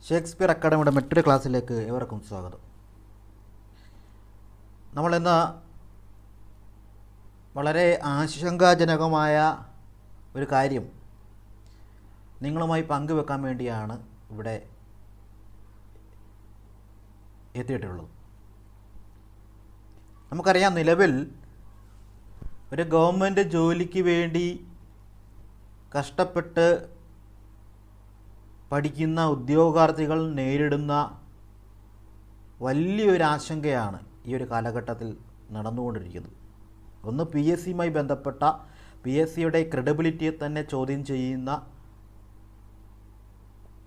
Shakespeare അക്കാഡമിയുടെ മറ്റൊരു ക്ലാസ്സിലേക്ക് ഏവർക്കും സ്വാഗതം. നമ്മളിന്ന് വളരെ ആശങ്കാജനകമായ ഒരു കാര്യം നിങ്ങളുമായി പങ്കുവെക്കാൻ വേണ്ടിയാണ് ഇവിടെ എത്തിയിട്ടുള്ളത്. നമുക്കറിയാം, നിലവിൽ ഒരു ഗവൺമെൻറ് ജോലിക്ക് വേണ്ടി കഷ്ടപ്പെട്ട് പഠിക്കുന്ന ഉദ്യോഗാർത്ഥികൾ നേരിടുന്ന വലിയൊരു ആശങ്കയാണ് ഈ ഒരു കാലഘട്ടത്തിൽ നടന്നുകൊണ്ടിരിക്കുന്നത്. ഒന്ന്, പി എസ് സിയുമായി ബന്ധപ്പെട്ട പി എസ് സിയുടെ ക്രെഡിബിലിറ്റിയെ തന്നെ ചോദ്യം ചെയ്യുന്ന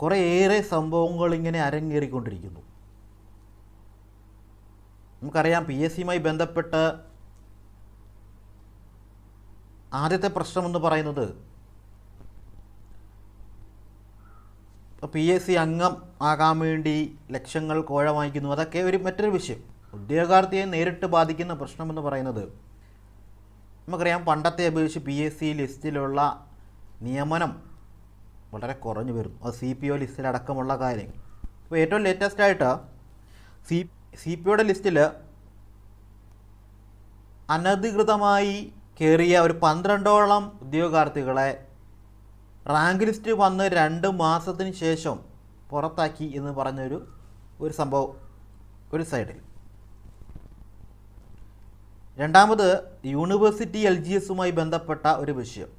കുറേയേറെ സംഭവങ്ങൾ ഇങ്ങനെ അരങ്ങേറിക്കൊണ്ടിരിക്കുന്നു. നമുക്കറിയാം, പി എസ് സിയുമായി ബന്ധപ്പെട്ട് ആദ്യത്തെ പ്രശ്നമെന്ന് പറയുന്നത് പി എസ് സി അംഗം ആകാൻ വേണ്ടി ലക്ഷങ്ങൾ കോഴ വാങ്ങിക്കുന്നു. അതൊക്കെ മറ്റൊരു വിഷയം. ഉദ്യോഗാർത്ഥിയെ നേരിട്ട് ബാധിക്കുന്ന പ്രശ്നമെന്ന് പറയുന്നത്, നമുക്കറിയാം, പണ്ടത്തെ അപേക്ഷിച്ച് പി എസ് സി ലിസ്റ്റിലുള്ള നിയമനം വളരെ കുറഞ്ഞു വരുന്നു. അത് സി പി ഒ ലിസ്റ്റിലടക്കമുള്ള കാര്യങ്ങൾ. ഇപ്പോൾ ഏറ്റവും ലേറ്റസ്റ്റായിട്ട് സി പി ഒയുടെ ലിസ്റ്റിൽ അനധികൃതമായി കയറിയ ഒരു 12ഓളം ഉദ്യോഗാർത്ഥികളെ റാങ്ക് ലിസ്റ്റ് വന്ന് 2 മാസത്തിന് ശേഷം പുറത്താക്കി എന്ന് പറഞ്ഞൊരു സംഭവം ഒരു സൈഡിൽ. രണ്ടാമത്, യൂണിവേഴ്സിറ്റി LGSുമായി ബന്ധപ്പെട്ട ഒരു വിഷയം.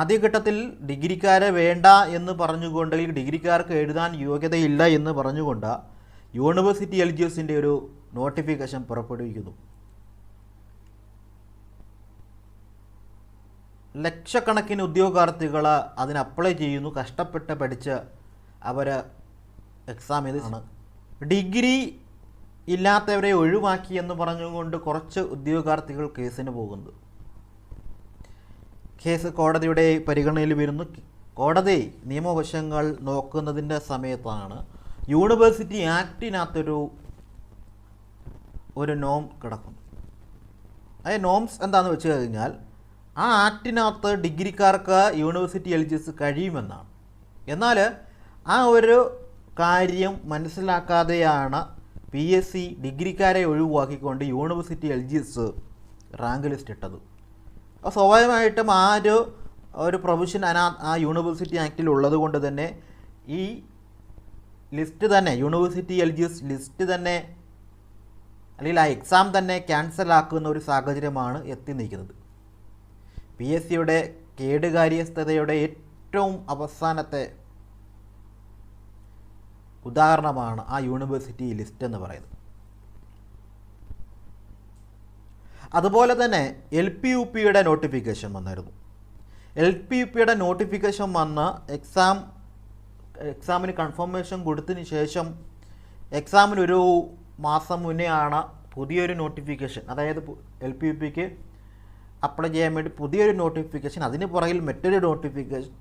ആദ്യഘട്ടത്തിൽ ഡിഗ്രിക്കാരെ വേണ്ട എന്ന് പറഞ്ഞുകൊണ്ട്, ഡിഗ്രിക്കാർക്ക് എഴുതാൻ യോഗ്യതയില്ല എന്ന് പറഞ്ഞുകൊണ്ട് യൂണിവേഴ്സിറ്റി LGSൻ്റെ ഒരു നോട്ടിഫിക്കേഷൻ പുറപ്പെടുവിക്കുന്നു. ലക്ഷക്കണക്കിന് ഉദ്യോഗാർത്ഥികൾ അതിന് അപ്ലൈ ചെയ്യുന്നു. കഷ്ടപ്പെട്ട് പഠിച്ച് അവർ എക്സാം എഴുതാണ്. ഡിഗ്രി ഇല്ലാത്തവരെ ഒഴിവാക്കി എന്ന് പറഞ്ഞുകൊണ്ട് കുറച്ച് ഉദ്യോഗാർത്ഥികൾ കേസിന് പോകുന്നു. കേസ് കോടതിയുടെ പരിഗണനയിൽ വരുന്നു. കോടതി നിയമവശങ്ങൾ നോക്കുന്നതിൻ്റെ സമയത്താണ് യൂണിവേഴ്സിറ്റി ആക്ടിനകത്തൊരു നോം കിടക്കുന്നു. ആ നോംസ് എന്താണെന്ന് വെച്ച് കഴിഞ്ഞാൽ, ആ ആക്ടിനകത്ത് ഡിഗ്രിക്കാർക്ക് യൂണിവേഴ്സിറ്റി LGS കഴിയുമെന്നാണ്. എന്നാൽ ആ ഒരു കാര്യം മനസ്സിലാക്കാതെയാണ് പി എസ് സി ഡിഗ്രിക്കാരെ ഒഴിവാക്കിക്കൊണ്ട് യൂണിവേഴ്സിറ്റി LGS റാങ്ക് ലിസ്റ്റ് ഇട്ടത്. അപ്പോൾ സ്വാഭാവികമായിട്ടും ആ ഒരു പ്രൊവിഷൻ ആ യൂണിവേഴ്സിറ്റി ആക്റ്റിൽ ഉള്ളത് കൊണ്ട് തന്നെ ഈ ലിസ്റ്റ് തന്നെ, യൂണിവേഴ്സിറ്റി LGS ലിസ്റ്റ് തന്നെ, അല്ലെങ്കിൽ ആ എക്സാം തന്നെ ക്യാൻസലാക്കുന്ന ഒരു സാഹചര്യമാണ് എത്തി നിൽക്കുന്നത്. പി എസ് സിയുടെ കേടുകാര്യസ്ഥതയുടെ ഏറ്റവും അവസാനത്തെ ഉദാഹരണമാണ് ആ യൂണിവേഴ്സിറ്റി ലിസ്റ്റ് എന്ന് പറയുന്നത്. അതുപോലെ തന്നെ LPUPയുടെ നോട്ടിഫിക്കേഷൻ വന്നായിരുന്നു. LPUPയുടെ നോട്ടിഫിക്കേഷൻ വന്ന് എക്സാമിന് കൺഫർമേഷൻ കൊടുത്തതിന് ശേഷം എക്സാമിനൊരു മാസം മുന്നേ ആണ് പുതിയൊരു നോട്ടിഫിക്കേഷൻ, അതായത് LPUPക്ക് അപ്ലൈ ചെയ്യാൻ വേണ്ടി പുതിയൊരു നോട്ടിഫിക്കേഷൻ, അതിന് പുറകിൽ മറ്റൊരു നോട്ടിഫിക്കേഷൻ.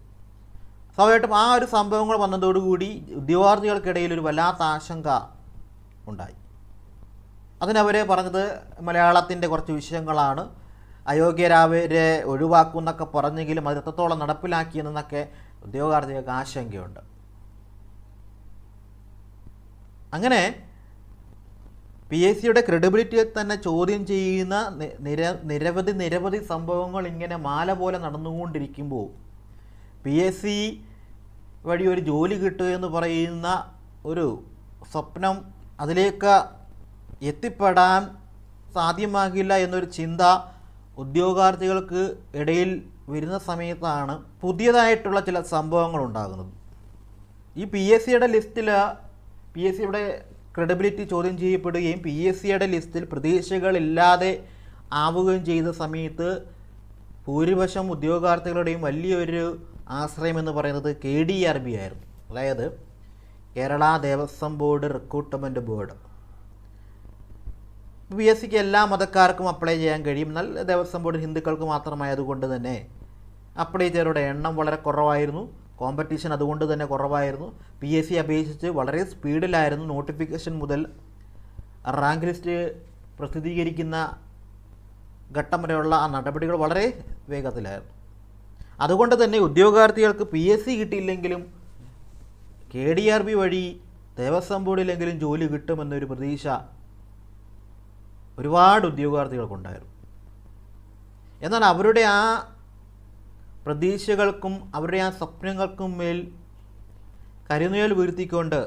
സ്വാഭാവികമായിട്ടും ആ ഒരു സംഭവങ്ങൾ വന്നതോടുകൂടി ഉദ്യോഗാർത്ഥികൾക്കിടയിൽ ഒരു വല്ലാത്ത ആശങ്ക ഉണ്ടായി. അതിനവരെ പറഞ്ഞത് മലയാളത്തിൻ്റെ കുറച്ച് വിഷയങ്ങളാണ്, അയോഗ്യരാവരെ ഒഴിവാക്കുമെന്നൊക്കെ പറഞ്ഞെങ്കിലും അത് എത്രത്തോളം നടപ്പിലാക്കിയെന്നൊക്കെ ഉദ്യോഗാർത്ഥികൾക്ക് ആശങ്കയുണ്ട്. അങ്ങനെ പി എസ് സിയുടെ ക്രെഡിബിലിറ്റിയെ തന്നെ ചോദ്യം ചെയ്യുന്ന നിരവധി സംഭവങ്ങൾ ഇങ്ങനെ മാല പോലെ നടന്നുകൊണ്ടിരിക്കുമ്പോൾ പി എസ് സി വഴി ഒരു ജോലി കിട്ടുക എന്ന് പറയുന്ന ഒരു സ്വപ്നം, അതിലേക്ക് എത്തിപ്പെടാൻ സാധ്യമാകില്ല എന്നൊരു ചിന്ത ഉദ്യോഗാർത്ഥികൾക്ക് ഇടയിൽ വരുന്ന സമയത്താണ് പുതിയതായിട്ടുള്ള ചില സംഭവങ്ങൾ ഉണ്ടാകുന്നത്. ഈ പി എസ് സിയുടെ ലിസ്റ്റിൽ പി എസ് സിയുടെ ക്രെഡിബിലിറ്റി ചോദ്യം ചെയ്യപ്പെടുകയും പി എസ് സിയുടെ ലിസ്റ്റിൽ പ്രതീക്ഷകളില്ലാതെ ആവുകയും ചെയ്ത സമയത്ത് ഭൂരിപക്ഷം ഉദ്യോഗാർത്ഥികളുടെയും വലിയൊരു ആശ്രയം എന്ന് പറയുന്നത് KDRB ആയിരുന്നു. അതായത് Kerala Devaswom board recruitment board. P S സിക്ക് എല്ലാ മതക്കാർക്കും അപ്ലൈ ചെയ്യാൻ കഴിയും. എന്നാൽ ദേവസ്വം ബോർഡ് ഹിന്ദുക്കൾക്ക് മാത്രമായതുകൊണ്ട് തന്നെ അപ്ലൈ ചെയ്തവരുടെ എണ്ണം വളരെ കുറവായിരുന്നു. കോമ്പറ്റീഷൻ അതുകൊണ്ട് തന്നെ കുറവായിരുന്നു. പി എസ് സി അപേക്ഷിച്ച് വളരെ സ്പീഡിലായിരുന്നു. നോട്ടിഫിക്കേഷൻ മുതൽ റാങ്ക് ലിസ്റ്റ് പ്രസിദ്ധീകരിക്കുന്ന ഘട്ടം വരെയുള്ള ആ നടപടികൾ വളരെ വേഗത്തിലായിരുന്നു. അതുകൊണ്ട് തന്നെ ഉദ്യോഗാർത്ഥികൾക്ക് പി എസ് സി കിട്ടിയില്ലെങ്കിലും KDRB വഴി ദേവസ്വം ബോർഡിലെങ്കിലും ജോലി കിട്ടുമെന്നൊരു പ്രതീക്ഷ ഒരുപാട് ഉദ്യോഗാർത്ഥികൾക്കുണ്ടായിരുന്നു. എന്നാൽ അവരുടെ ആ പ്രതീക്ഷകൾക്കും അവരുടെ ആ സ്വപ്നങ്ങൾക്കും മേൽ കരിനിഴൽ വീഴ്ത്തിക്കൊണ്ട്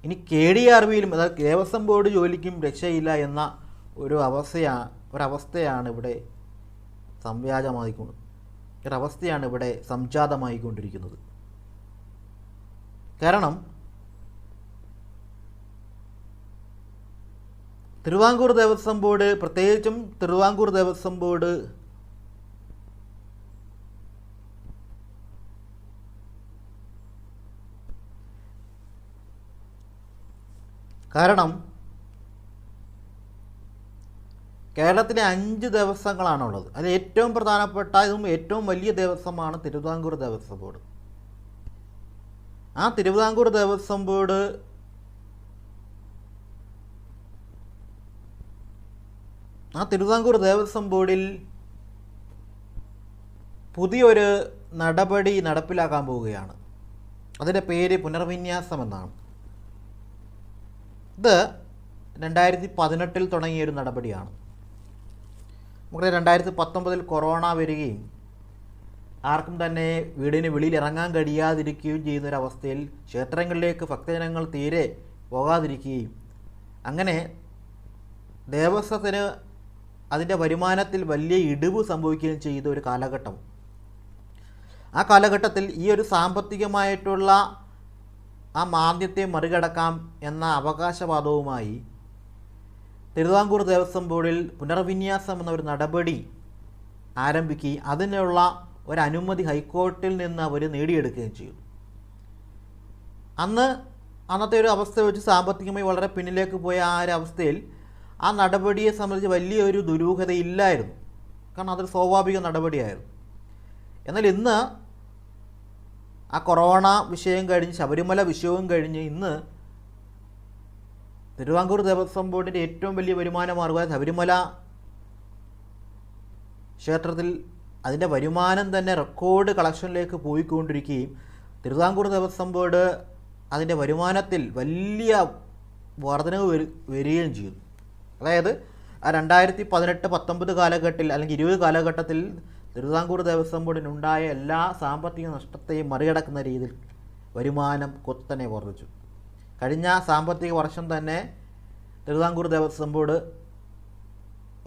ഇനി KDRBയിലും, അതായത് ദേവസ്വം ബോർഡ് ജോലിക്കും രക്ഷയില്ല എന്ന ഒരവസ്ഥയാണ് ഇവിടെ സംജാതമായിക്കൊണ്ടിരിക്കുന്നത്. കാരണം തിരുവിതാംകൂർ ദേവസ്വം ബോർഡ്, പ്രത്യേകിച്ചും തിരുവിതാംകൂർ ദേവസ്വം ബോർഡ് കേരളത്തിലെ 5 ദേവസ്വങ്ങളാണുള്ളത്. അതിൽ ഏറ്റവും പ്രധാനപ്പെട്ടതും ഏറ്റവും വലിയ ദേവസ്വമാണ് തിരുവിതാംകൂർ ദേവസ്വം ബോർഡ്. ആ തിരുവിതാംകൂർ ദേവസ്വം ബോർഡിൽ പുതിയൊരു നടപടി നടപ്പിലാക്കാൻ പോവുകയാണ്. അതിൻ്റെ പേര് പുനർവിന്യാസം എന്നാണ്. ഇത് 2018 തുടങ്ങിയൊരു നടപടിയാണ്. നമുക്ക് 2019 കൊറോണ വരികയും ആർക്കും തന്നെ വീടിന് വെളിയിൽ ഇറങ്ങാൻ കഴിയാതിരിക്കുകയും ചെയ്യുന്നൊരവസ്ഥയിൽ ക്ഷേത്രങ്ങളിലേക്ക് ഭക്തജനങ്ങൾ തീരെ പോകാതിരിക്കുകയും അങ്ങനെ ദേവസ്വത്തിന് അതിൻ്റെ വരുമാനത്തിൽ വലിയ ഇടിവ് സംഭവിക്കുകയും ചെയ്ത ഒരു കാലഘട്ടം. ആ കാലഘട്ടത്തിൽ ഈ ഒരു സാമ്പത്തികമായിട്ടുള്ള ആ മാന്ദ്യത്തെ മറികടക്കാം എന്ന അവകാശവാദവുമായി തിരുവിതാംകൂർ ദേവസ്വം ബോർഡിൽ പുനർവിന്യാസം എന്നൊരു നടപടി ആരംഭിക്കുകയും അതിനുള്ള ഒരനുമതി ഹൈക്കോടതിയിൽ നിന്ന് അവർ നേടിയെടുക്കുകയും ചെയ്തു. അന്നത്തെ ഒരു അവസ്ഥ വെച്ച് സാമ്പത്തികമായി വളരെ പിന്നിലേക്ക് പോയ ആ ഒരു അവസ്ഥയിൽ ആ നടപടിയെ സംബന്ധിച്ച് വലിയൊരു ദുരൂഹതയില്ലായിരുന്നു. കാരണം അതൊരു സ്വാഭാവിക നടപടിയായിരുന്നു. എന്നാൽ ഇന്ന് ആ കൊറോണ വിഷയം കഴിഞ്ഞ്, ശബരിമല വിഷയവും കഴിഞ്ഞ് ഇന്ന് തിരുവിതാംകൂർ ദേവസ്വം ബോർഡിൻ്റെ ഏറ്റവും വലിയ വരുമാന മാർഗ്ഗമായ ശബരിമല ക്ഷേത്രത്തിൽ അതിൻ്റെ വരുമാനം തന്നെ റെക്കോർഡ് കളക്ഷനിലേക്ക് പോയിക്കൊണ്ടിരിക്കുകയും തിരുവിതാംകൂർ ദേവസ്വം ബോർഡ് അതിൻ്റെ വരുമാനത്തിൽ വലിയ വർധനവ് വരികയും ചെയ്തു. അതായത് ആ 2018-19 കാലഘട്ടത്തിൽ അല്ലെങ്കിൽ 20 കാലഘട്ടത്തിൽ തിരുവിതാംകൂർ ദേവസ്വം ബോർഡിനുണ്ടായ എല്ലാ സാമ്പത്തിക നഷ്ടത്തെയും മറികടക്കുന്ന രീതിയിൽ വരുമാനം കുത്തനെ വർദ്ധിച്ചു. കഴിഞ്ഞ സാമ്പത്തിക വർഷം തന്നെ തിരുവിതാംകൂർ ദേവസ്വം ബോർഡ്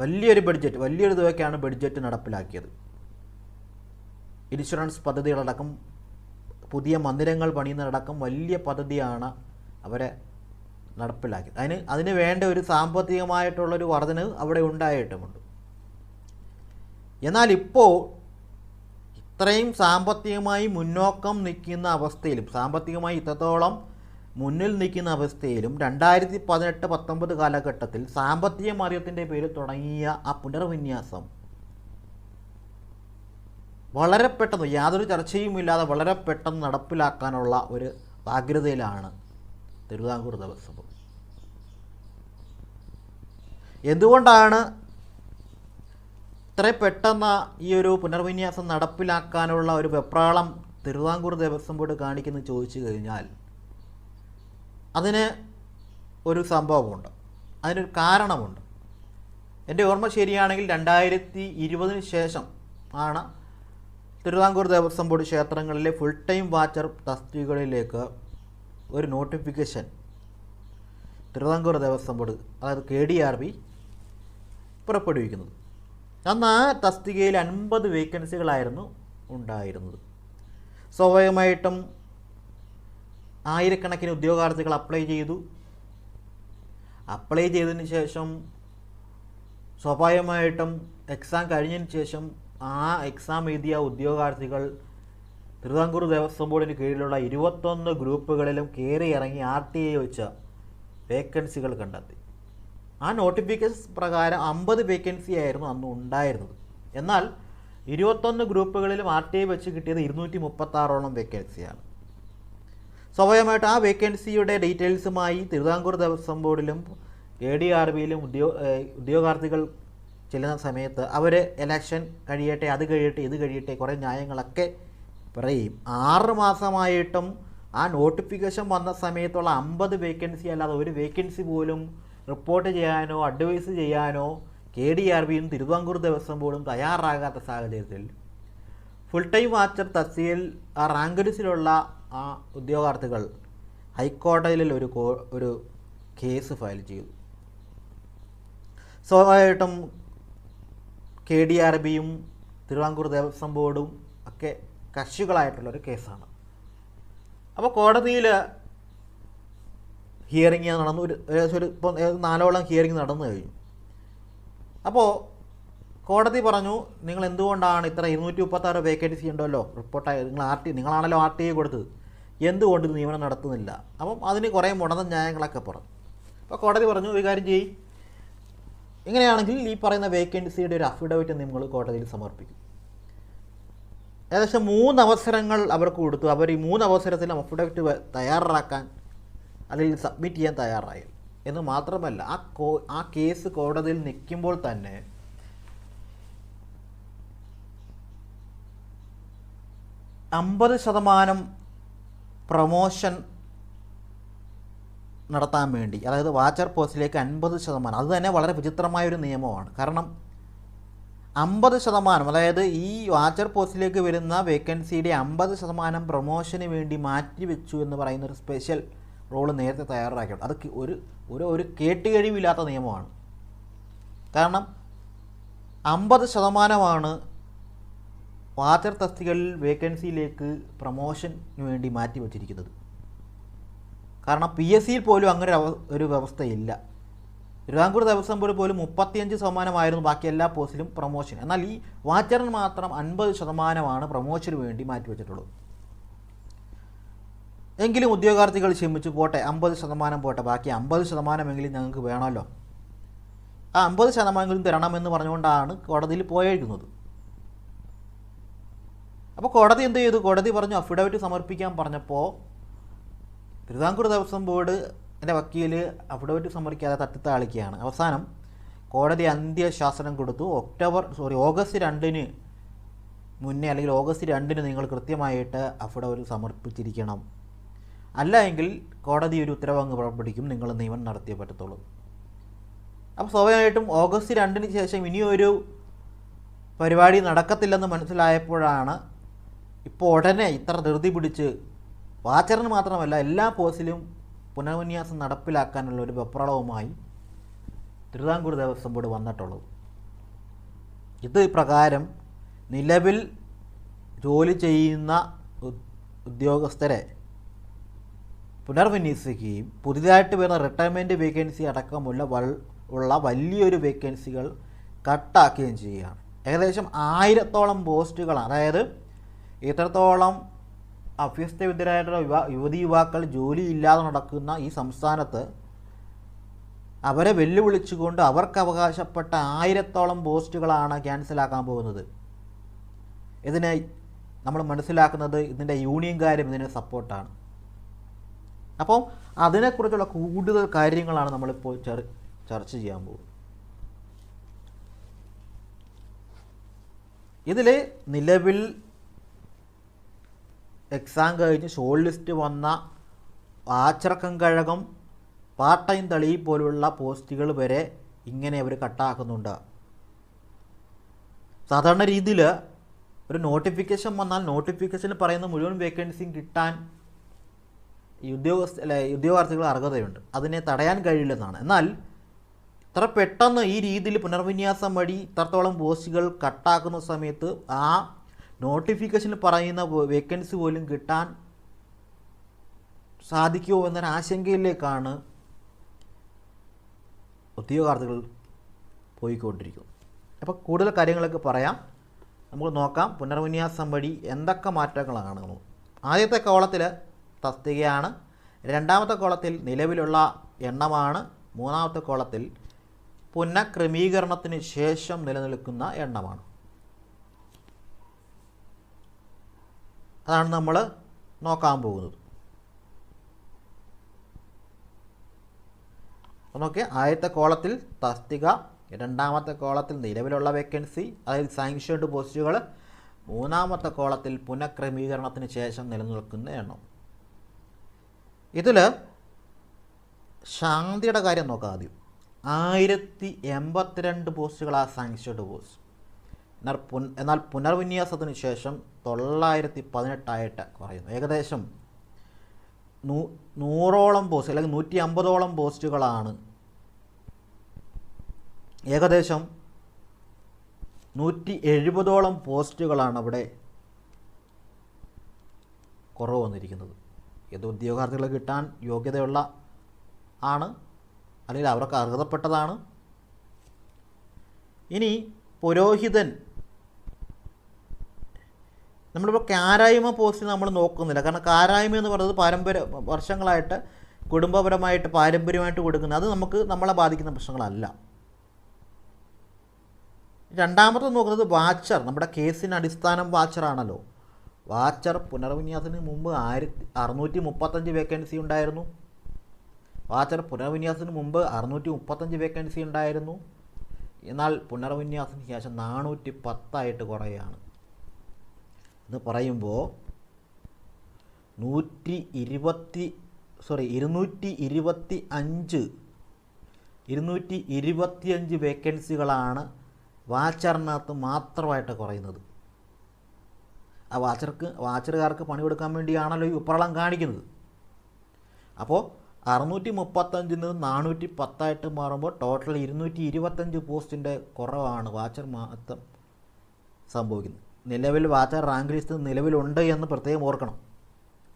വലിയൊരു തുകയ്ക്കാണ് ബഡ്ജറ്റ് നടപ്പിലാക്കിയത്. ഇൻഷുറൻസ് പദ്ധതികളടക്കം പുതിയ മന്ദിരങ്ങൾ പണിയുന്നതടക്കം വലിയ പദ്ധതിയാണ് അവരെ നടപ്പിലാക്കിയത്. അതിന് വേണ്ട ഒരു സാമ്പത്തികമായിട്ടുള്ളൊരു വർധന അവിടെ ഉണ്ടായിട്ടുമുണ്ട്. എന്നാൽ ഇപ്പോൾ ഇത്രയും സാമ്പത്തികമായി മുന്നോക്കം നിൽക്കുന്ന അവസ്ഥയിലും, സാമ്പത്തികമായി ഇത്രത്തോളം മുന്നിൽ നിൽക്കുന്ന അവസ്ഥയിലും 2018-19 കാലഘട്ടത്തിൽ സാമ്പത്തിക മാന്ദ്യത്തിൻ്റെ പേരിൽ തുടങ്ങിയ ആ പുനർവിന്യാസം വളരെ പെട്ടെന്ന്, യാതൊരു ചർച്ചയുമില്ലാതെ വളരെ പെട്ടെന്ന് നടപ്പിലാക്കാനുള്ള ഒരു ആഗ്രതയിലാണ് തിരുവിതാംകൂർ ദേവസ്വം ബോർഡ്. എന്തുകൊണ്ടാണ് ഇത്ര പെട്ടെന്ന് ഈ ഒരു പുനർവിന്യാസം നടപ്പിലാക്കാനുള്ള ഒരു വെപ്രാളം തിരുവിതാംകൂർ ദേവസ്വം ബോർഡ് കാണിക്കുന്നത് ചോദിച്ചു കഴിഞ്ഞാൽ അതിന് ഒരു സംഭവമുണ്ട്, അതിനൊരു കാരണമുണ്ട്. എൻ്റെ ഓർമ്മ ശരിയാണെങ്കിൽ 2020 ശേഷം ആണ് തിരുവിതാംകൂർ ദേവസ്വം ബോർഡ് ക്ഷേത്രങ്ങളിലെ ഫുൾ ടൈം വാച്ചർ തസ്തികകളിലേക്ക് ഒരു നോട്ടിഫിക്കേഷൻ തിരുവിതാംകൂർ ദേവസ്വം ബോർഡ്, അതായത് KDRB പുറപ്പെടുവിക്കുന്നത്. അന്ന് ആ തസ്തികയിൽ 50 വേക്കൻസികളായിരുന്നു ഉണ്ടായിരുന്നത്. സ്വാഭാവികമായിട്ടും ആയിരക്കണക്കിന് ഉദ്യോഗാർത്ഥികൾ അപ്ലൈ ചെയ്തതിന് ശേഷം സ്വാഭാവികമായിട്ടും എക്സാം കഴിഞ്ഞതിന് ശേഷം ആ എക്സാം എഴുതിയ ഉദ്യോഗാർത്ഥികൾ തിരുവിതാംകൂർ ദേവസ്വം ബോർഡിന് കീഴിലുള്ള 21 ഗ്രൂപ്പുകളിലും കയറി ഇറങ്ങി RTI വെച്ച വേക്കൻസികൾ കണ്ടെത്തി. ആ നോട്ടിഫിക്കേഷൻ പ്രകാരം 50 വേക്കൻസി ആയിരുന്നു അന്ന് ഉണ്ടായിരുന്നത്. എന്നാൽ 21 ഗ്രൂപ്പുകളിലും RTI വെച്ച് കിട്ടിയത് 236ഓളം വേക്കൻസിയാണ്. സ്വാഭാവികമായിട്ട് ആ വേക്കൻസിയുടെ ഡീറ്റെയിൽസുമായി തിരുവിതാംകൂർ ദേവസ്വം ബോർഡിലും KDRBയിലും ഉദ്യോഗാർത്ഥികൾ ചെല്ലുന്ന സമയത്ത് അവർ ഇലക്ഷൻ കഴിയട്ടെ, അത് കഴിയട്ടെ, ഇത് കഴിയട്ടെ, കുറേ ന്യായങ്ങളൊക്കെ പറയും 6 മാസമായിട്ടും ആ നോട്ടിഫിക്കേഷൻ വന്ന സമയത്തുള്ള 50 വേക്കൻസി അല്ലാതെ ഒരു വേക്കൻസി പോലും റിപ്പോർട്ട് ചെയ്യാനോ അഡ്വൈസ് ചെയ്യാനോ KDRBയും തിരുവിതാംകൂർ ദേവസ്വം ബോർഡും തയ്യാറാകാത്ത സാഹചര്യത്തിൽ ഫുൾ ടൈം വാച്ചർ തസ്തികയിൽ ആ റാങ്ക് ലിസ്റ്റിലുള്ള ആ ഉദ്യോഗാർത്ഥികൾ ഹൈക്കോടതിയിൽ ഒരു കേസ് ഫയൽ ചെയ്തു. സ്വാഭാവികമായിട്ടും KDRBയും തിരുവിതാംകൂർ ദേവസ്വം ബോർഡും ഒക്കെ കക്ഷികളായിട്ടുള്ളൊരു കേസാണ്. അപ്പോൾ കോടതിയിൽ ഹിയറിംഗ് നടന്നു. ഇപ്പോൾ 4ഓളം ഹിയറിംഗ് നടന്നു കഴിഞ്ഞു. അപ്പോൾ കോടതി പറഞ്ഞു, നിങ്ങൾ എന്തുകൊണ്ടാണ് ഇത്ര 236 വേക്കൻസി ഉണ്ടല്ലോ റിപ്പോർട്ടായി, നിങ്ങളാണല്ലോ RTI കൊടുത്തത്, എന്തുകൊണ്ട് ഇത് നിയമനം നടത്തുന്നില്ല? അപ്പം അതിന് കുറേ മുടന്ന ന്യായങ്ങളൊക്കെ പറഞ്ഞു. അപ്പോൾ കോടതി പറഞ്ഞു, ഒരു കാര്യം ചെയ്യും, ഇങ്ങനെയാണെങ്കിൽ ഈ പറയുന്ന വേക്കൻസിയുടെ ഒരു അഫിഡവിറ്റ് നിങ്ങൾ കോടതിയിൽ സമർപ്പിക്കും. ഏകദേശം 3 അവസരങ്ങൾ അവർക്ക് കൊടുത്തു. അവർ ഈ 3 അവസരത്തിലും അഫിഡവിറ്റ് തയ്യാറാക്കാൻ അല്ലെങ്കിൽ സബ്മിറ്റ് ചെയ്യാൻ തയ്യാറായി എന്ന് മാത്രമല്ല, ആ കേസ് കോടതിയിൽ നിൽക്കുമ്പോൾ തന്നെ %50 പ്രൊമോഷൻ നടത്താൻ വേണ്ടി, അതായത് വാച്ചർ പോസ്റ്റിലേക്ക് 50%, അത് തന്നെ വളരെ വിചിത്രമായൊരു നിയമമാണ്. കാരണം 50%, അതായത് ഈ വാച്ചർ പോസ്റ്റിലേക്ക് വരുന്ന വേക്കൻസിയുടെ 50% പ്രൊമോഷന് വേണ്ടി മാറ്റിവെച്ചു എന്ന് പറയുന്നൊരു സ്പെഷ്യൽ റോള് നേരത്തെ തയ്യാറാക്കിയിട്ടുണ്ട്. അത് ഒരു കേട്ടുകഴിവില്ലാത്ത നിയമമാണ്. കാരണം 50% വാച്ചർ തസ്തികകളിൽ വേക്കൻസിയിലേക്ക് പ്രൊമോഷന് വേണ്ടി മാറ്റി വച്ചിരിക്കുന്നത്. കാരണം PSCയിൽ പോലും അങ്ങനെ ഒരു വ്യവസ്ഥയില്ല. തിരുവിതാംകൂർ ദേവസ്വം ബോർഡ് പോലും 35% ബാക്കി എല്ലാ പോസ്റ്റിലും പ്രൊമോഷൻ. എന്നാൽ ഈ വാച്ചറിന് മാത്രം 50% പ്രൊമോഷന് വേണ്ടി മാറ്റിവെച്ചിട്ടുള്ളൂ. എങ്കിലും ഉദ്യോഗാർത്ഥികൾ ക്ഷമിച്ചു, പോട്ടെ 50% പോട്ടെ, ബാക്കി 50% ഞങ്ങൾക്ക് വേണമല്ലോ, ആ 50% തരണമെന്ന് പറഞ്ഞുകൊണ്ടാണ് കോടതിയിൽ പോയിരിക്കുന്നത്. അപ്പോൾ കോടതി എന്ത് ചെയ്തു? കോടതി പറഞ്ഞു അഫിഡവിറ്റ് സമർപ്പിക്കാൻ പറഞ്ഞപ്പോൾ തിരുവിതാംകൂർ ദേവസ്വം ബോർഡ് എൻ്റെ വക്കീൽ അഫിഡവിറ്റ് സമർപ്പിക്കാതെ തട്ടിത്താളിക്കുകയാണ്. അവസാനം കോടതി അന്ത്യശാസനം കൊടുത്തു. ഓഗസ്റ്റ് 2 മുന്നേ അല്ലെങ്കിൽ ഓഗസ്റ്റ് 2 നിങ്ങൾ കൃത്യമായിട്ട് അഫിഡവിറ്റ് സമർപ്പിച്ചിരിക്കണം, അല്ല എങ്കിൽ കോടതി ഒരു ഉത്തരവ് അങ്ങ് പുറപ്പെടുവിക്കും, നിങ്ങൾ നിയമനം നടത്തിയേ പറ്റത്തുള്ളൂ. അപ്പോൾ സ്വാഭാവികമായിട്ടും ഓഗസ്റ്റ് 2 ശേഷം ഇനിയൊരു പരിപാടി നടക്കത്തില്ലെന്ന് മനസ്സിലായപ്പോഴാണ് ഇപ്പോൾ ഉടനെ ഇത്ര ധൃതി പിടിച്ച് വാച്ചറിന് മാത്രമല്ല എല്ലാ പോസ്റ്റിലും പുനർവിന്യാസം നടപ്പിലാക്കാനുള്ള ഒരു വെപ്രളവുമായി തിരുവിതാംകൂർ ദേവസ്വം ബോർഡ് വന്നിട്ടുള്ളത്. ഇത് പ്രകാരം നിലവിൽ ജോലി ചെയ്യുന്ന ഉദ്യോഗസ്ഥരെ പുനർവിന്യസിക്കുകയും പുതിയതായിട്ട് വരുന്ന റിട്ടയർമെൻറ്റ് വേക്കൻസി അടക്കമുള്ള വലിയൊരു വേക്കൻസികൾ കട്ടാക്കുകയും ചെയ്യുകയാണ്. ഏകദേശം 1000ഓളം പോസ്റ്റുകൾ, അതായത് ഇത്രത്തോളം അഭ്യസ്തവിദ്യരായിട്ടുള്ള യുവതി യുവാക്കൾ ജോലിയില്ലാതെ നടക്കുന്ന ഈ സംസ്ഥാനത്ത് അവരെ വെല്ലുവിളിച്ചുകൊണ്ട് അവർക്ക് അവകാശപ്പെട്ട 1000ഓളം പോസ്റ്റുകളാണ് ക്യാൻസലാക്കാൻ പോകുന്നത്. ഇതിനെ നമ്മൾ മനസ്സിലാക്കുന്നത് ഇതിൻ്റെ യൂണിയൻകാരും ഇതിനെ സപ്പോർട്ടാണ്. അപ്പോൾ അതിനെക്കുറിച്ചുള്ള കൂടുതൽ കാര്യങ്ങളാണ് നമ്മളിപ്പോൾ ചർച്ച ചെയ്യാൻ പോകുന്നത്. ഇതിൽ നിലവിൽ എക്സാം കഴിഞ്ഞ് ഷോർട്ട് ലിസ്റ്റ് വന്ന ആച്ചറക്കങ്കഴകം, പാർട്ട്-ടൈം തളി പോലുള്ള പോസ്റ്റുകൾ വരെ ഇങ്ങനെ അവർ കട്ടാക്കുന്നുണ്ട്. സാധാരണ രീതിയിൽ ഒരു നോട്ടിഫിക്കേഷൻ വന്നാൽ നോട്ടിഫിക്കേഷനിൽ പറയുന്ന മുഴുവൻ വേക്കൻസിയും കിട്ടാൻ ഉദ്യോഗാർത്ഥികൾ അർഹതയുണ്ട്, അതിനെ തടയാൻ കഴിയില്ലെന്നാണ്. എന്നാൽ ഇത്ര പെട്ടെന്ന് ഈ രീതിയിൽ പുനർവിന്യാസം വഴി ഇത്രത്തോളം പോസ്റ്റുകൾ കട്ടാക്കുന്ന സമയത്ത് ആ നോട്ടിഫിക്കേഷനിൽ പറയുന്ന വേക്കൻസി പോലും കിട്ടാൻ സാധിക്കുമോ എന്നൊരു ആശങ്കയിലേക്കാണ് ഉദ്യോഗാർത്ഥികൾ പോയിക്കൊണ്ടിരിക്കുന്നത്. അപ്പോൾ കൂടുതൽ കാര്യങ്ങളൊക്കെ പറയാം, നമുക്ക് നോക്കാം പുനർവിന്യാസം വഴി എന്തൊക്കെ മാറ്റങ്ങളാണ്. ആദ്യത്തെ കോളത്തിൽ തസ്തികയാണ്, രണ്ടാമത്തെ കോളത്തിൽ നിലവിലുള്ള എണ്ണമാണ്, മൂന്നാമത്തെ കോളത്തിൽ പുനഃക്രമീകരണത്തിന് ശേഷം നിലനിൽക്കുന്ന എണ്ണമാണ്. അതാണ് നമ്മൾ നോക്കാൻ പോകുന്നത്. നോക്കി, ആദ്യത്തെ കോളത്തിൽ തസ്തിക, രണ്ടാമത്തെ കോളത്തിൽ നിലവിലുള്ള വേക്കൻസി, അതായത് സാങ്ഷൻഡ് പോസ്റ്റുകൾ, മൂന്നാമത്തെ കോളത്തിൽ പുനഃക്രമീകരണത്തിന് ശേഷം നിലനിൽക്കുന്ന എണ്ണം. ഇതിൽ ശാന്തിയുടെ കാര്യം നോക്കാം ആദ്യം. 1082 പോസ്റ്റുകളാണ് സാങ്ഷൻഡ് പോസ്റ്റ്. എന്നാൽ പുനർവിന്യാസത്തിന് ശേഷം 918 കുറയുന്നു. ഏകദേശം 100ഓളം പോസ്റ്റ് അല്ലെങ്കിൽ 150ഓളം പോസ്റ്റുകളാണ്, ഏകദേശം 170ഓളം പോസ്റ്റുകളാണ് അവിടെ കുറവ് വന്നിരിക്കുന്നത്. ഇത് ഉദ്യോഗാർത്ഥികളെ കിട്ടാൻ യോഗ്യതയുള്ള ആണ്, അല്ലെങ്കിൽ അവർക്ക് അർഹതപ്പെട്ടതാണ്. ഇനി പുരോഹിതൻ, നമ്മളിപ്പോൾ കാരായ്മ പോസ്റ്റ് നമ്മൾ നോക്കുന്നില്ല. കാരണം കാരായ്മ എന്ന് പറയുന്നത് വർഷങ്ങളായിട്ട് കുടുംബപരമായിട്ട് പാരമ്പര്യമായിട്ട് കൊടുക്കുന്നത്, അത് നമ്മളെ ബാധിക്കുന്ന പ്രശ്നങ്ങളല്ല. രണ്ടാമത്തെ നോക്കുന്നത് വാച്ചർ. നമ്മുടെ കേസിന് അടിസ്ഥാനം വാച്ചറാണല്ലോ. വാച്ചർ പുനർവിന്യാസത്തിന് മുമ്പ് 635 വേക്കൻസി ഉണ്ടായിരുന്നു. വാച്ചർ പുനർവിന്യാസത്തിന് മുമ്പ് 635 വേക്കൻസി ഉണ്ടായിരുന്നു. എന്നാൽ പുനർവിന്യാസത്തിന് ശേഷം 410 കുറയുകയാണ്. എന്ന് പറയുമ്പോൾ 225 വേക്കൻസികളാണ് വാച്ചറിനകത്ത് മാത്രമായിട്ട് കുറയുന്നത്. ആ വാച്ചറുകാർക്ക് പണി കൊടുക്കാൻ വേണ്ടിയാണല്ലോ ഈ ഉപ്പറളം കാണിക്കുന്നത്. അപ്പോൾ 635 നിന്ന് 410 മാറുമ്പോൾ ടോട്ടൽ 225 പോസ്റ്റിൻ്റെ കുറവാണ് വാച്ചർ മാത്രം സംഭവിക്കുന്നത്. നിലവിൽ വാച്ചർ റാങ്ക് ലിസ്റ്റ് നിലവിലുണ്ട് എന്ന് പ്രത്യേകം ഓർക്കണം.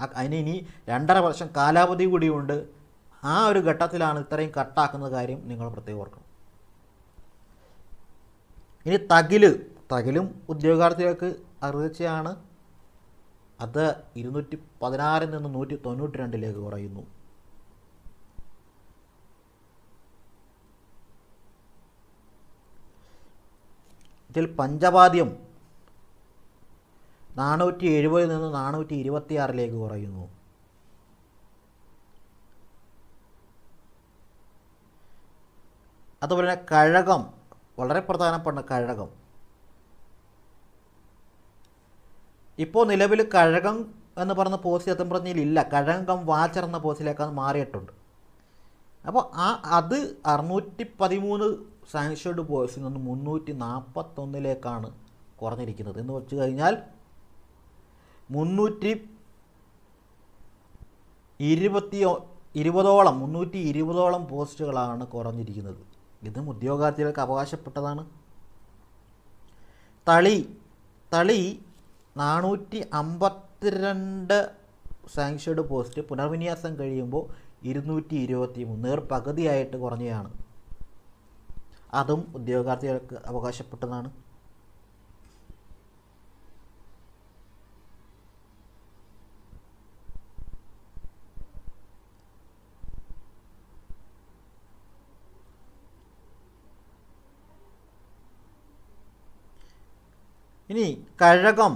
അതിന് ഇനി 2.5 വർഷം കാലാവധി കൂടിയുണ്ട്. ആ ഒരു ഘട്ടത്തിലാണ് ഇത്രയും കട്ടാക്കുന്ന കാര്യം നിങ്ങൾ പ്രത്യേകം ഓർക്കണം. ഇനി തകിലും ഉദ്യോഗാർത്ഥികൾക്ക് അർഹതയാണ്. അത് 216 നിന്ന് 192 കുറയുന്നു. ഇതിൽ പഞ്ചവാദ്യം 470 നിന്ന് 426 കുറയുന്നു. അതുപോലെ തന്നെ കഴകം, വളരെ പ്രധാനപ്പെട്ട കഴകം. ഇപ്പോൾ നിലവിൽ കഴകം എന്ന് പറഞ്ഞ പോസ്റ്റ് സത്യപ്രതിജ്ഞയിലില്ല. കഴകം വാച്ചർ എന്ന പോസ്റ്റിലേക്ക് അത് മാറിയിട്ടുണ്ട്. അപ്പോൾ അത് 613 സാങ്ഷൻഡ് പോസ്റ്റിൽ നിന്ന് 341 കുറഞ്ഞിരിക്കുന്നത്. എന്ന് വെച്ച് കഴിഞ്ഞാൽ 320ഓളം പോസ്റ്റുകളാണ് കുറഞ്ഞിരിക്കുന്നത്. ഇതും ഉദ്യോഗാർത്ഥികൾക്ക് അവകാശപ്പെട്ടതാണ്. തളി 452 സാങ്ഷൻഡ് പോസ്റ്റ് പുനർവിന്യാസം കഴിയുമ്പോൾ 223 പകുതിയായിട്ട് കുറഞ്ഞതാണ്. അതും ഉദ്യോഗാർത്ഥികൾക്ക് അവകാശപ്പെട്ടതാണ്. ഇനി കഴകം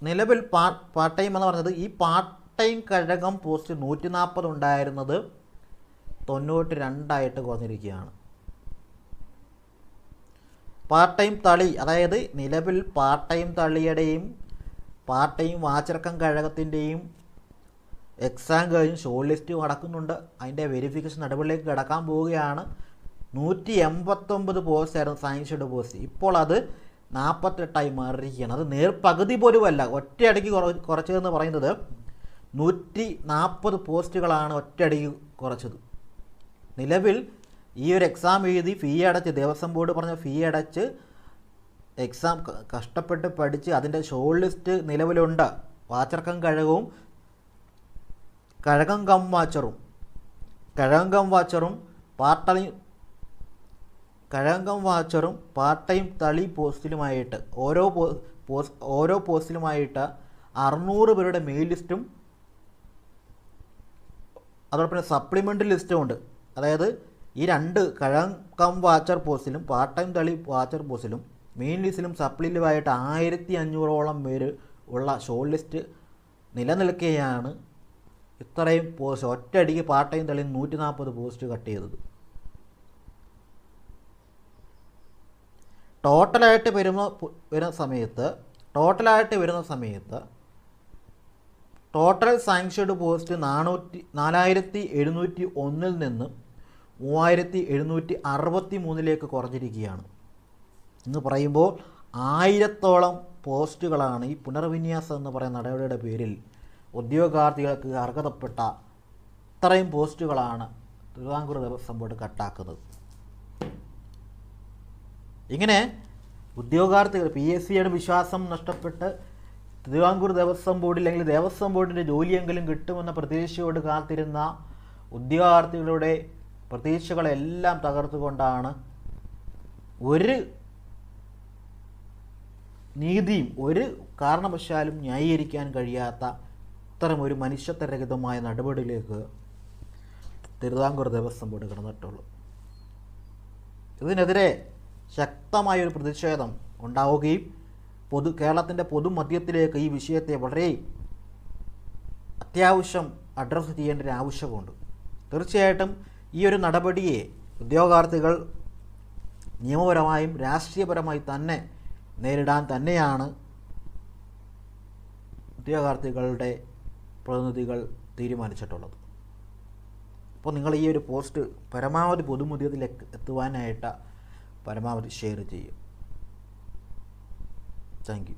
നിലവിൽ പാർട്ട് ടൈം എന്ന് പറഞ്ഞത്, ഈ പാർട്ട് ടൈം കഴകം പോസ്റ്റ് 140 ഉണ്ടായിരുന്നത് 92 കുറഞ്ഞിരിക്കുകയാണ്. പാർട്ട് ടൈം തളി, അതായത് നിലവിൽ പാർട്ട് ടൈം തളിയുടെയും പാർട്ട് ടൈം വാച്ചർക്കം കഴകത്തിൻ്റെയും എക്സാം കഴിഞ്ഞ് ഷോർട്ട് ലിസ്റ്റ് നടക്കുന്നുണ്ട്. അതിൻ്റെ വെരിഫിക്കേഷൻ നടപടിയിലേക്ക് കടക്കാൻ പോവുകയാണ്. 189 പോസ്റ്റായിരുന്നു സാങ്ഷൻഡ് പോസ്റ്റ്. ഇപ്പോൾ അത് 48 മാറിയിരിക്കുകയാണ്. അത് പകുതി പോലുമല്ല, ഒറ്റയടിക്ക് കുറച്ചതെന്ന് പറയുന്നത് 140 പോസ്റ്റുകളാണ് ഒറ്റയടിക്ക് കുറച്ചത്. നിലവിൽ ഈ ഒരു എക്സാം എഴുതി ഫീ അടച്ച്, ദേവസ്വം ബോർഡ് പറഞ്ഞ ഫീ അടച്ച് എക്സാം കഷ്ടപ്പെട്ട് പഠിച്ച് അതിൻ്റെ ഷോർട്ട് ലിസ്റ്റ് നിലവിലുണ്ട്. വാച്ചർക്കം കഴകവും കഴകം കം വാച്ചറും പാർട്ട് ടൈം തളി പോസ്റ്റിലുമായിട്ട് ഓരോ പോസ്റ്റിലുമായിട്ട് 600 പേരുടെ മെയിൽ ലിസ്റ്റും അതോടൊപ്പം സപ്ലിമെൻ്ററി ലിസ്റ്റും ഉണ്ട്. അതായത് ഈ 2 കഴകം വാച്ചർ പോസ്റ്റിലും പാർട്ട് ടൈം തളി വാച്ചർ പോസ്റ്റിലും മെയിൻ ലിസ്റ്റിലും സപ്ലിലുമായിട്ട് 1500ഓളം പേര് ഉള്ള ഷോർട്ട് ലിസ്റ്റ് നിലനിൽക്കുകയാണ്. ഇത്രയും പോസ്റ്റ് ഒറ്റയടിക്ക് പാർട്ട് ടൈം തളി 140 പോസ്റ്റ് കട്ട് ചെയ്തത്. ടോട്ടലായിട്ട് വരുന്ന സമയത്ത് ടോട്ടലായിട്ട് വരുന്ന സമയത്ത് ടോട്ടൽ സാങ്ഷൻഡ് പോസ്റ്റ് 4701 നിന്ന് 3763 കുറഞ്ഞിരിക്കുകയാണ്. എന്ന് പറയുമ്പോൾ 1000-ഓളം പോസ്റ്റുകളാണ് ഈ പുനർവിന്യാസം എന്ന് പറയുന്ന നടപടിയുടെ പേരിൽ ഉദ്യോഗാർത്ഥികൾക്ക് അർഹതപ്പെട്ട ഇത്രയും പോസ്റ്റുകളാണ് തിരുവിതാംകൂർ ദേവസ്വം ബോർഡ് കട്ടാക്കുന്നത്. ഇങ്ങനെ ഉദ്യോഗാർത്ഥികൾ PSCയുടെ വിശ്വാസം നഷ്ടപ്പെട്ട് തിരുവിതാംകൂർ ദേവസ്വം ബോർഡിൽ അല്ലെങ്കിൽ ദേവസ്വം ബോർഡിൻ്റെ ജോലിയെങ്കിലും കിട്ടുമെന്ന പ്രതീക്ഷയോട് കാത്തിരുന്ന ഉദ്യോഗാർത്ഥികളുടെ പ്രതീക്ഷകളെല്ലാം തകർത്തുകൊണ്ടാണ് ഒരു നീതിയും ഒരു കാരണവശാലും ന്യായീകരിക്കാൻ കഴിയാത്ത ഇത്തരമൊരു മനുഷ്യത്വരഹിതമായ നടപടിയിലേക്ക് തിരുവിതാംകൂർ ദേവസ്വം ബോർഡ് കിടന്നിട്ടുള്ളൂ. ഇതിനെതിരെ ശക്തമായൊരു പ്രതിഷേധം ഉണ്ടാവുകയും കേരളത്തിൻ്റെ പൊതുമധ്യത്തിലേക്ക് ഈ വിഷയത്തെ വളരെ അത്യാവശ്യം അഡ്രസ്സ് ചെയ്യേണ്ട ഒരു ആവശ്യമുണ്ട്. തീർച്ചയായിട്ടും ഈ ഒരു നടപടിയെ ഉദ്യോഗാർത്ഥികൾ നിയമപരമായും രാഷ്ട്രീയപരമായി തന്നെ നേരിടാൻ തന്നെയാണ് ഉദ്യോഗാർത്ഥികളുടെ പ്രതിനിധികൾ തീരുമാനിച്ചിട്ടുള്ളത്. അപ്പോൾ നിങ്ങൾ ഈ ഒരു പോസ്റ്റ് പരമാവധി പൊതുമധ്യത്തിലേക്ക് എത്തുവാനായിട്ട് പരമാവധി ഷെയർ ചെയ്യും. Thank you.